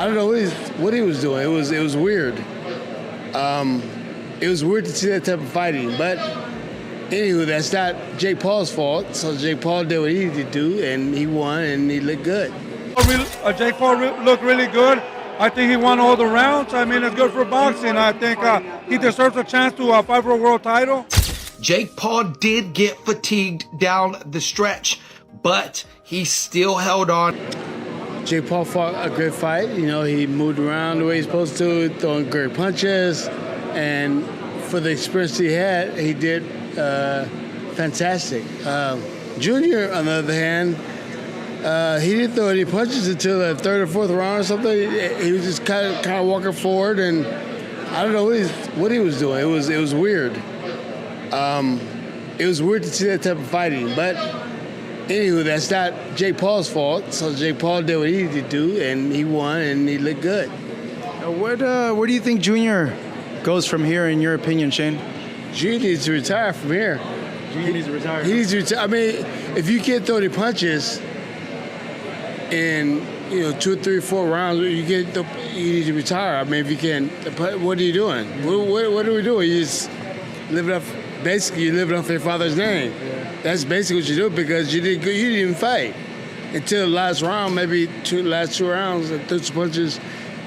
I don't know what he was doing. It was weird. It was weird to see that type of fighting. But anywho, that's not Jake Paul's fault. So Jake Paul did what he needed to do, and he won, and he looked good. Jake Paul looked really good. I think he won all the rounds. I mean, it's good for boxing. I think he deserves a chance to fight for a world title. Jake Paul did get fatigued down the stretch, but he still held on. Jake Paul fought a great fight. You know, he moved around the way he's supposed to, throwing great punches. And for the experience he had, he did fantastic. Junior, on the other hand, he didn't throw any punches until the third or fourth round or something. He was just kind of walking forward, and I don't know what he was doing. It was weird. It was weird to see that type of fighting. But anywho, that's not Jake Paul's fault. So Jake Paul did what he needed to do, and he won, and he looked good. Where do you think Junior goes from here, in your opinion, Shane? Junior needs to retire from here. Junior needs to retire. He needs to retire. I mean, if you can't throw any punches in 2, 3, 4 rounds, you need to retire. I mean, if you can, what are you doing? What are we doing? You just living off. Basically, you're living off your father's name. Yeah. That's basically what you do, because you didn't even fight until the last round, maybe last two rounds, and threw some punches,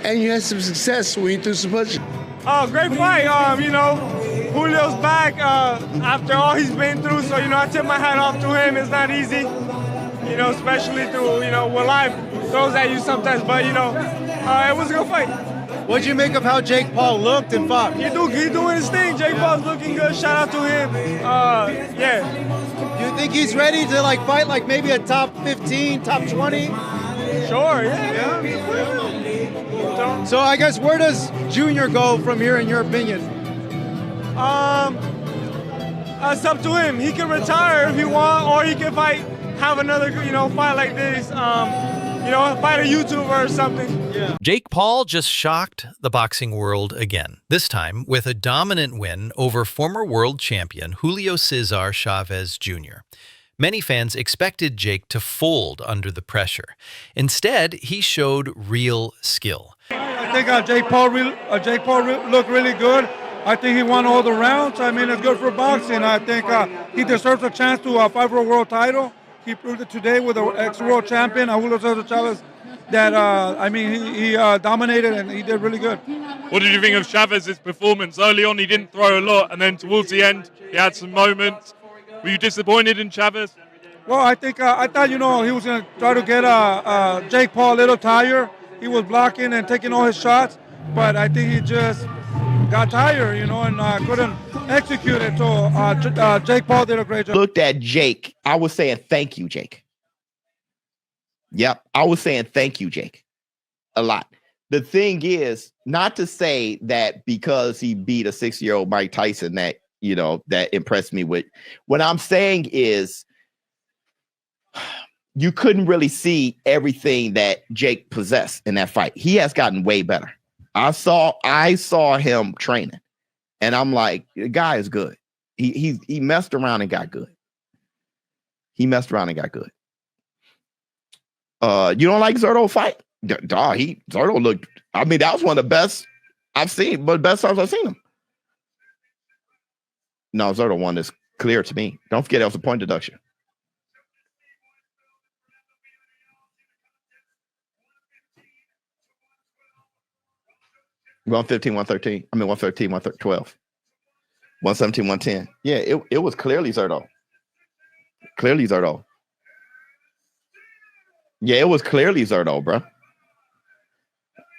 and you had some success when you threw some punches. Oh, great fight. Julio's back after all he's been through, so I tip my hat off to him. It's not easy, especially through what life throws at you sometimes. But it was a good fight. What did you make of how Jake Paul looked and fought? He's doing his thing. Jake Paul's looking good. Shout out to him. Do you think he's ready to fight maybe a top 15, top 20? Sure, yeah. So I guess where does Junior go from here, in your opinion? It's up to him. He can retire if he wants, or he can have another fight like this. Fight a YouTuber or something. Yeah. Jake Paul just shocked the boxing world again, this time with a dominant win over former world champion Julio Cesar Chavez Jr. Many fans expected Jake to fold under the pressure. Instead, he showed real skill. I think Jake Paul looked really good. I think he won all the rounds. I mean, it's good for boxing. I think he deserves a chance to fight for a world title. He proved it today with the ex-world champion, Julio Cesar Chavez, that, he dominated, and he did really good. What did you think of Chavez's performance? Early on, he didn't throw a lot, and then towards the end, he had some moments. Were you disappointed in Chavez? Well, I thought, he was going to try to get Jake Paul a little tired. He was blocking and taking all his shots, but I think he just got tired, and couldn't execute it. So Jake Paul did a great job. Looked at Jake, I was saying, thank you, Jake. Yep, I was saying, thank you, Jake, a lot. The thing is, not to say that because he beat a 6-year-old Mike Tyson that, that impressed me with. What I'm saying is, you couldn't really see everything that Jake possessed in that fight. He has gotten way better. I saw him training, and I'm like, the guy is good. He messed around and got good. You don't like Zurdo fight? Zurdo looked. I mean, that was one of the best I've seen, but the best times I've seen him. No, Zurdo won this clear to me. Don't forget, it was a point deduction. We're on 15, 113. I mean, 113, 112. 117, 110. Yeah, it was clearly Zurdo. Yeah, it was clearly Zurdo, bro.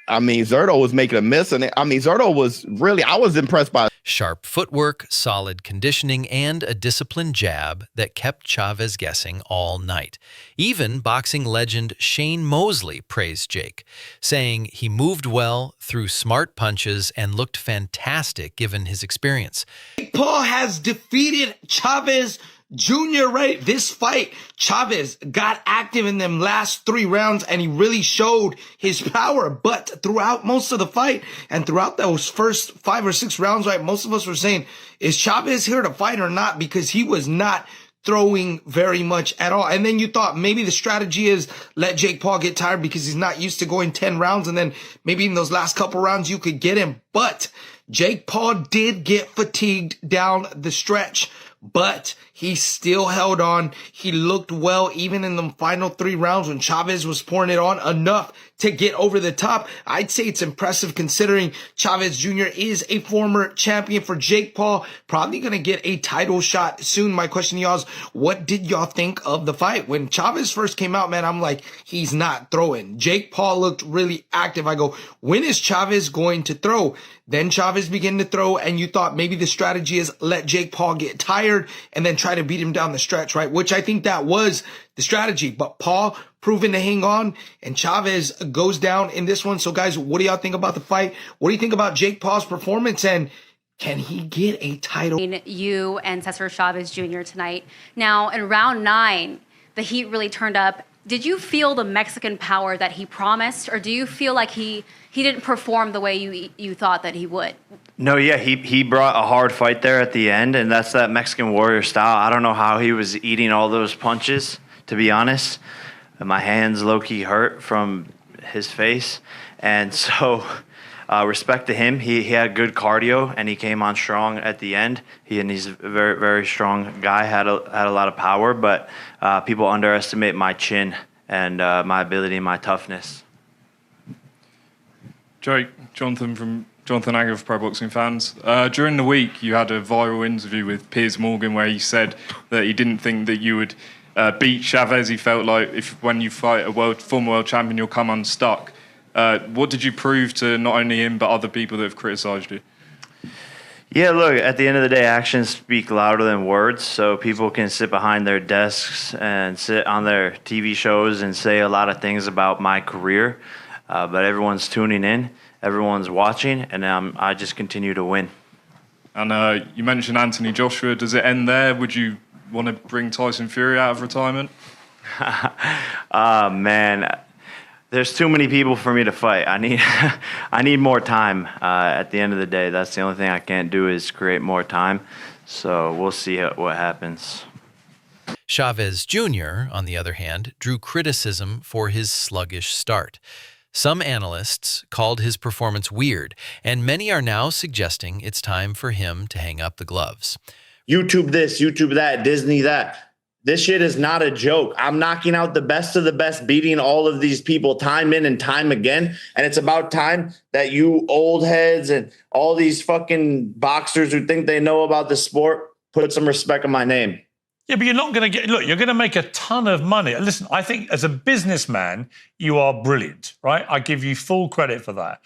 I mean, Zurdo was making a miss. And Zurdo was really, I was impressed by Sharp footwork, solid conditioning, and a disciplined jab that kept Chavez guessing all night. Even boxing legend Shane Mosley praised Jake, saying he moved well, threw smart punches, and looked fantastic given his experience. Paul has defeated Chavez Jr., right? This fight, Chavez got active in them last 3 rounds, and he really showed his power. But throughout most of the fight and throughout those first 5 or 6 rounds, right, most of us were saying, is Chavez here to fight or not? Because he was not throwing very much at all. And then you thought maybe the strategy is let Jake Paul get tired because he's not used to going 10 rounds. And then maybe in those last couple rounds, you could get him. But Jake Paul did get fatigued down the stretch, but he still held on. He looked well even in the final 3 rounds when Chavez was pouring it on enough to get over the top. I'd say it's impressive considering Chavez Jr. is a former champion for Jake Paul. Probably going to get a title shot soon. My question to y'all is, what did y'all think of the fight? When Chavez first came out, man, I'm like, he's not throwing. Jake Paul looked really active. I go, when is Chavez going to throw? Then Chavez began to throw, and you thought maybe the strategy is let Jake Paul get tired and then try to beat him down the stretch, right? Which I think that was the strategy. But Paul proven to hang on, and Chavez goes down in this one. So, guys, what do y'all think about the fight? What do you think about Jake Paul's performance, and can he get a title? You and Cesar Chavez Jr. tonight. Now, in round 9, the heat really turned up. Did you feel the Mexican power that he promised, or do you feel like he didn't perform the way you thought that he would? No, yeah, he brought a hard fight there at the end, and that's that Mexican warrior style. I don't know how he was eating all those punches, to be honest. My hands low-key hurt from his face, and so respect to him. He had good cardio, and he came on strong at the end. He's a very, very strong guy, had a lot of power, but people underestimate my chin and my ability and my toughness. Jake, Jonathan Agger of Pro Boxing Fans. During the week, you had a viral interview with Piers Morgan where he said that he didn't think that you would beat Chavez. He felt like when you fight a former world champion, you'll come unstuck. What did you prove to not only him but other people that have criticised you? Yeah, look, at the end of the day, actions speak louder than words. So people can sit behind their desks and sit on their TV shows and say a lot of things about my career, but everyone's tuning in, everyone's watching, and I just continue to win. And you mentioned Anthony Joshua. Does it end there? Would you want to bring Tyson Fury out of retirement? Man, there's too many people for me to fight. I need more time. At the end of the day, that's the only thing I can't do is create more time. So we'll see what happens. Chavez Jr., on the other hand, drew criticism for his sluggish start. Some analysts called his performance weird, and many are now suggesting it's time for him to hang up the gloves. YouTube this, YouTube that, Disney that. This shit is not a joke. I'm knocking out the best of the best, beating all of these people time in and time again. And it's about time that you old heads and all these fucking boxers who think they know about the sport put some respect on my name. Yeah, but you're not going to look, you're going to make a ton of money. Listen, I think as a businessman, you are brilliant, right? I give you full credit for that.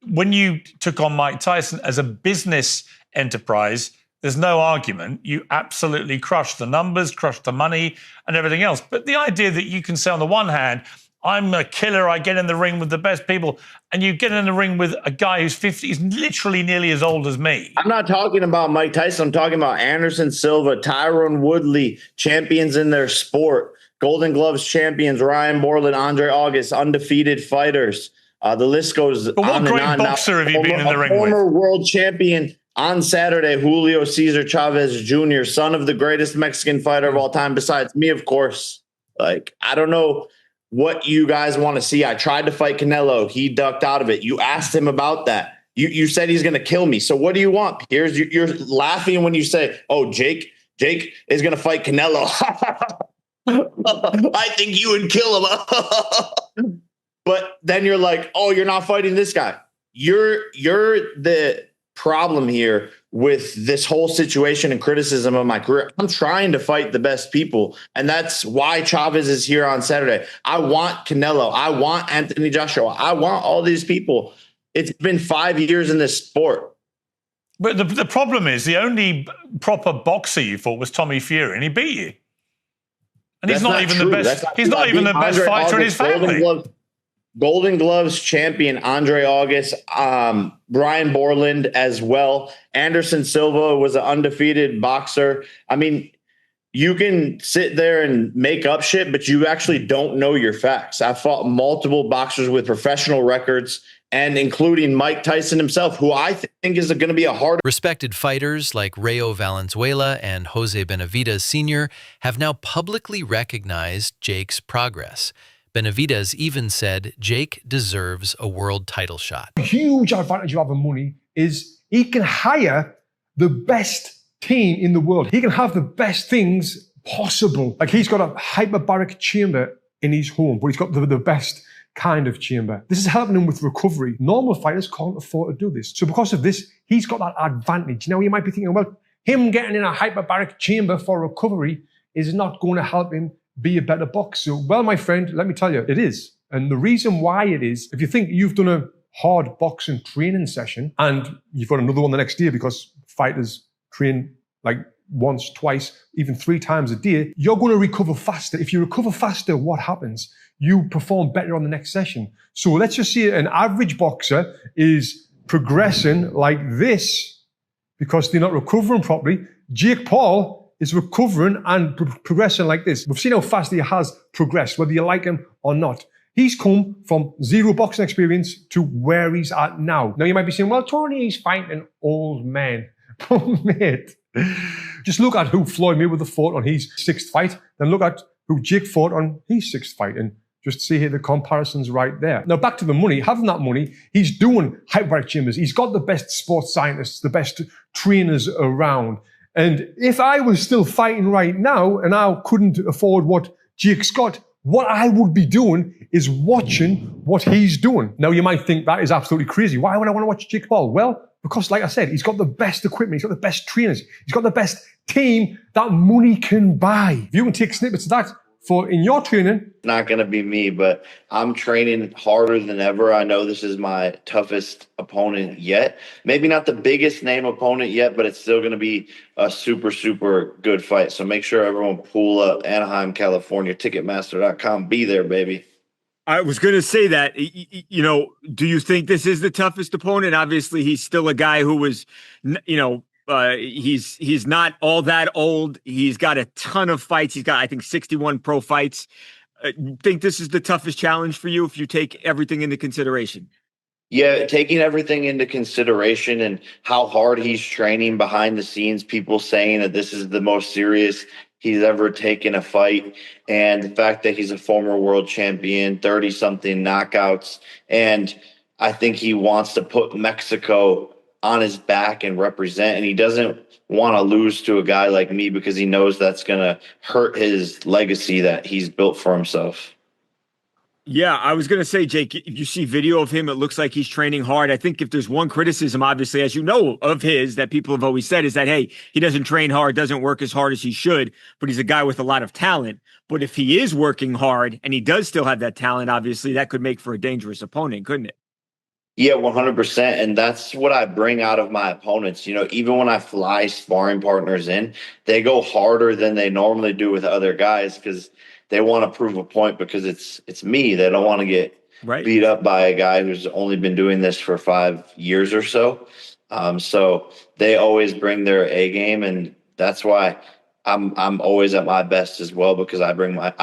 When you took on Mike Tyson as a business enterprise, there's no argument. You absolutely crushed the numbers, crushed the money and everything else. But the idea that you can say on the one hand, I'm a killer, I get in the ring with the best people, and you get in the ring with a guy who's 50, he's literally nearly as old as me. I'm not talking about Mike Tyson. I'm talking about Anderson Silva, Tyron Woodley, champions in their sport, Golden Gloves champions, Ryan Borland, Andre August, undefeated fighters. The list goes on and on. But what great boxer have you been in the ring with? Former world champion on Saturday, Julio Cesar Chavez Jr., son of the greatest Mexican fighter of all time, besides me, of course. Like, I don't know what you guys want to see. I tried to fight Canelo. He ducked out of it. You asked him about that. You said he's going to kill me. So what do you want? You're laughing when you say, oh, Jake is going to fight Canelo. I think you would kill him. But then you're like, oh, you're not fighting this guy. You're the problem here with this whole situation and criticism of my career. I'm trying to fight the best people, and that's why Chavez is here on Saturday. I want Canelo. I want Anthony Joshua. I want all these people. It's been 5 years in this sport. But the problem is the only proper boxer you fought was Tommy Fury, and he beat you. And he's not even the best. He's not even the best fighter in his family. Golden Gloves champion Andre August, Brian Borland as well. Anderson Silva was an undefeated boxer. I mean, you can sit there and make up shit, but you actually don't know your facts. I've fought multiple boxers with professional records, and including Mike Tyson himself, who I think is going to be a hard. Respected fighters like Rayo Valenzuela and Jose Benavidez Sr. have now publicly recognized Jake's progress. Benavidez even said Jake deserves a world title shot. A huge advantage of having money is he can hire the best team in the world. He can have the best things possible. Like, he's got a hyperbaric chamber in his home, but he's got the best kind of chamber. This is helping him with recovery. Normal fighters can't afford to do this. So because of this, he's got that advantage. Now, you might be thinking, well, him getting in a hyperbaric chamber for recovery is not going to help him be a better boxer. Well, my friend, let me tell you, it is. And the reason why it is, if you think you've done a hard boxing training session and you've got another one the next day because fighters train like once, twice, even 3 times a day, you're going to recover faster. If you recover faster, what happens? You perform better on the next session. So let's just say an average boxer is progressing like this because they're not recovering properly. Jake Paul is recovering and progressing like this. We've seen how fast he has progressed, whether you like him or not. He's come from 0 boxing experience to where he's at now. Now, you might be saying, well, Tony, he's fighting an old man. Oh, mate. Just look at who Floyd Mayweather fought on his 6th fight, then look at who Jake fought on his 6th fight, and just see here the comparisons right there. Now, back to the money. Having that money, he's doing hyperbaric chambers. He's got the best sports scientists, the best trainers around. And if I was still fighting right now and I couldn't afford what Jake's got, what I would be doing is watching what he's doing. Now, you might think that is absolutely crazy. Why would I want to watch Jake Paul? Well, because like I said, he's got the best equipment, he's got the best trainers, he's got the best team that money can buy. If you can take snippets of that for in your training. Not going to be me, but I'm training harder than ever. I know this is my toughest opponent yet. Maybe not the biggest name opponent yet, but it's still going to be a super, super good fight. So make sure everyone pull up Anaheim, California, Ticketmaster.com. Be there, baby. I was going to say that, you know, do you think this is the toughest opponent? Obviously, he's still a guy who was, you know, he's not all that old. He's got a ton of fights. He's got, I think, 61 pro fights. Think this is the toughest challenge for you if you take everything into consideration? Yeah, taking everything into consideration and how hard he's training behind the scenes, people saying that this is the most serious he's ever taken a fight, and the fact that he's a former world champion, 30-something knockouts, and I think he wants to put Mexico on his back and represent, and he doesn't want to lose to a guy like me because he knows that's going to hurt his legacy that he's built for himself. Yeah, I was going to say, Jake, if you see video of him, it looks like he's training hard. I think if there's one criticism, obviously, as you know, of his that people have always said is that, hey, he doesn't train hard, doesn't work as hard as he should, but he's a guy with a lot of talent. But if he is working hard and he does still have that talent, obviously, that could make for a dangerous opponent, couldn't it? Yeah, 100%. And that's what I bring out of my opponents. You know, even when I fly sparring partners in, they go harder than they normally do with other guys because they want to prove a point because it's me. They don't want to get beat up by a guy who's only been doing this for 5 years or so. So they always bring their A game, and that's why I'm always at my best as well, because I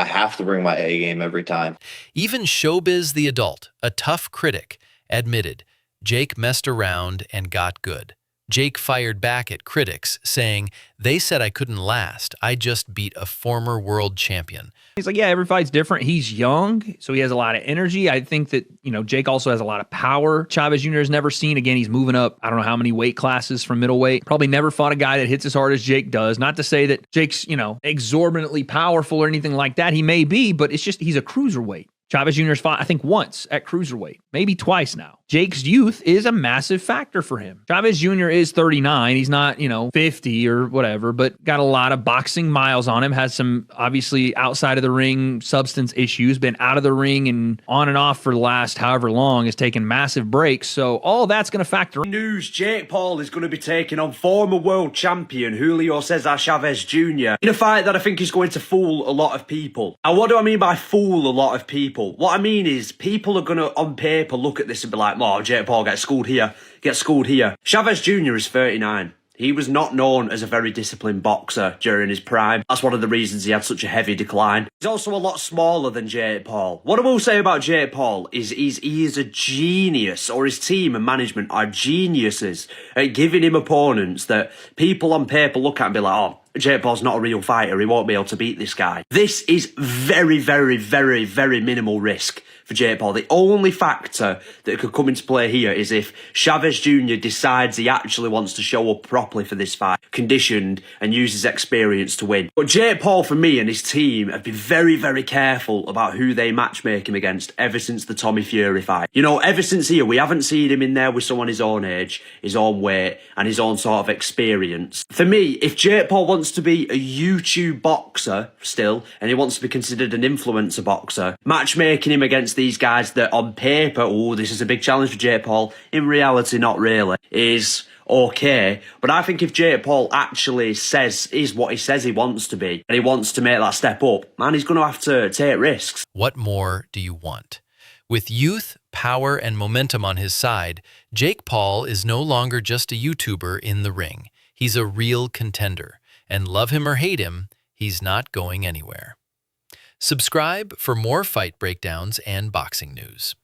have to bring my A game every time. Even Showbiz the Adult, a tough critic, admitted Jake messed around and got good. Jake fired back at critics, saying, "They said I couldn't last. I just beat a former world champion." He's like, yeah, every fight's different. He's young, so he has a lot of energy. I think that, you know, Jake also has a lot of power. Chavez Jr. has never seen. Again, he's moving up, I don't know how many weight classes from middleweight. Probably never fought a guy that hits as hard as Jake does. Not to say that Jake's, you know, exorbitantly powerful or anything like that. He may be, but it's just he's a cruiserweight. Chavez Jr.'s fought, I think, once at cruiserweight, maybe twice now. Jake's youth is a massive factor for him. Chavez Jr. is 39. He's not, you know, 50 or whatever, but got a lot of boxing miles on him, has some, obviously, outside of the ring substance issues, been out of the ring and on and off for the last however long, has taken massive breaks. So all that's going to factor in. News, Jake Paul is going to be taking on former world champion Julio Cesar Chavez Jr. in a fight that I think is going to fool a lot of people. And what do I mean by fool a lot of people? What I mean is people are going to, on paper, look at this and be like, oh, Jake Paul gets schooled here, gets schooled here. Chavez Jr. is 39. He was not known as a very disciplined boxer during his prime. That's one of the reasons he had such a heavy decline. He's also a lot smaller than Jake Paul. What I will say about Jake Paul is he is a genius, or his team and management are geniuses at giving him opponents that people on paper look at and be like, oh, Jake Paul's not a real fighter. He won't be able to beat this guy. This is very, very, very, very minimal risk for Jake Paul. The only factor that could come into play here is if Chavez Jr. decides he actually wants to show up properly for this fight, conditioned, and use his experience to win. But Jake Paul, for me, and his team have been very, very careful about who they matchmake him against ever since the Tommy Fury fight. You know, ever since here, we haven't seen him in there with someone his own age, his own weight, and his own sort of experience. For me, if Jake Paul wants to be a YouTube boxer still, and he wants to be considered an influencer boxer, matchmaking him against these guys that on paper, oh, this is a big challenge for Jake Paul, in reality not really, is okay. But I think if Jake Paul actually is what he says he wants to be, and he wants to make that step up, man, he's going to have to take risks. What more do you want? With youth, power, and momentum on his side, Jake Paul is no longer just a YouTuber in the ring. He's a real contender. And love him or hate him, he's not going anywhere. Subscribe for more fight breakdowns and boxing news.